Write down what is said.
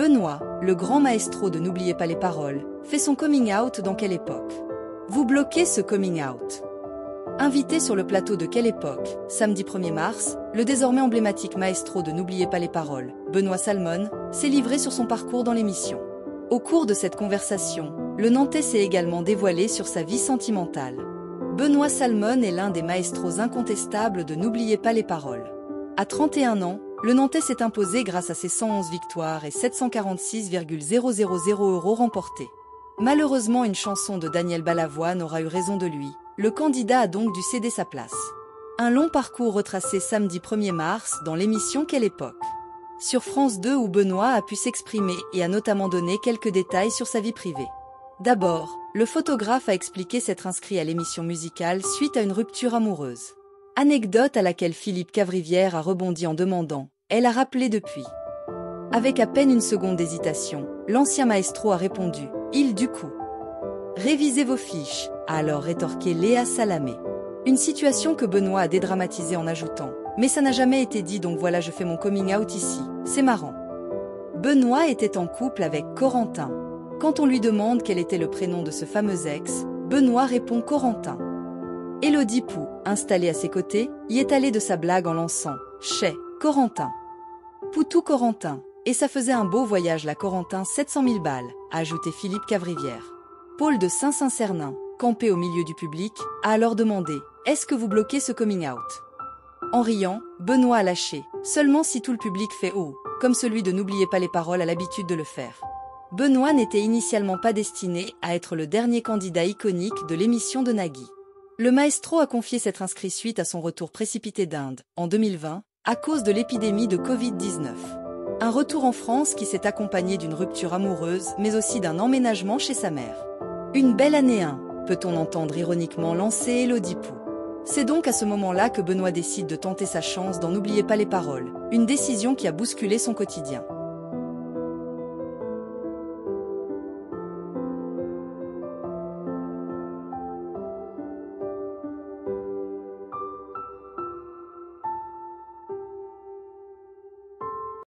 Benoît, le grand maestro de N'oubliez pas les paroles, fait son coming out dans Quelle époque? Vous bloquez ce coming out. Invité sur le plateau de Quelle époque, samedi 1er mars, le désormais emblématique maestro de N'oubliez pas les paroles, Benoît Salmon, s'est livré sur son parcours dans l'émission. Au cours de cette conversation, le Nantais s'est également dévoilé sur sa vie sentimentale. Benoît Salmon est l'un des maestros incontestables de N'oubliez pas les paroles. À 31 ans, le Nantais s'est imposé grâce à ses 111 victoires et 746,000 € remportés. Malheureusement, une chanson de Daniel Balavoine aura eu raison de lui. Le candidat a donc dû céder sa place. Un long parcours retracé samedi 1er mars dans l'émission Quelle époque? Sur France 2 où Benoît a pu s'exprimer et a notamment donné quelques détails sur sa vie privée. D'abord, le photographe a expliqué s'être inscrit à l'émission musicale suite à une rupture amoureuse. Anecdote à laquelle Philippe Cavrivière a rebondi en demandant « Elle a rappelé depuis ?» Avec à peine une seconde d'hésitation, l'ancien maestro a répondu « Il du coup ». Révisez vos fiches, a alors rétorqué Léa Salamé. Une situation que Benoît a dédramatisée en ajoutant « Mais ça n'a jamais été dit donc voilà je fais mon coming out ici, c'est marrant ». Benoît était en couple avec Corentin. Quand on lui demande quel était le prénom de ce fameux ex, Benoît répond Corentin. Élodie Pou, installée à ses côtés, y est allée de sa blague en lançant « Chez Corentin ». Poutou Corentin, et ça faisait un beau voyage la Corentin 700 000 balles, a ajouté Philippe Cavrivière. Paul de Saint-Saint-Cernin, campé au milieu du public, a alors demandé « Est-ce que vous bloquez ce coming out ?» En riant, Benoît a lâché « Seulement si tout le public fait « Oh », comme celui de N'oubliez pas les paroles a l'habitude de le faire. Benoît n'était initialement pas destiné à être le dernier candidat iconique de l'émission de Nagui. Le maestro a confié s'être inscrit suite à son retour précipité d'Inde, en 2020, à cause de l'épidémie de Covid-19. Un retour en France qui s'est accompagné d'une rupture amoureuse, mais aussi d'un emménagement chez sa mère. Une belle année 1, peut-on entendre ironiquement lancer Élodie Pou. C'est donc à ce moment-là que Benoît décide de tenter sa chance dans N'oubliez pas les paroles, une décision qui a bousculé son quotidien.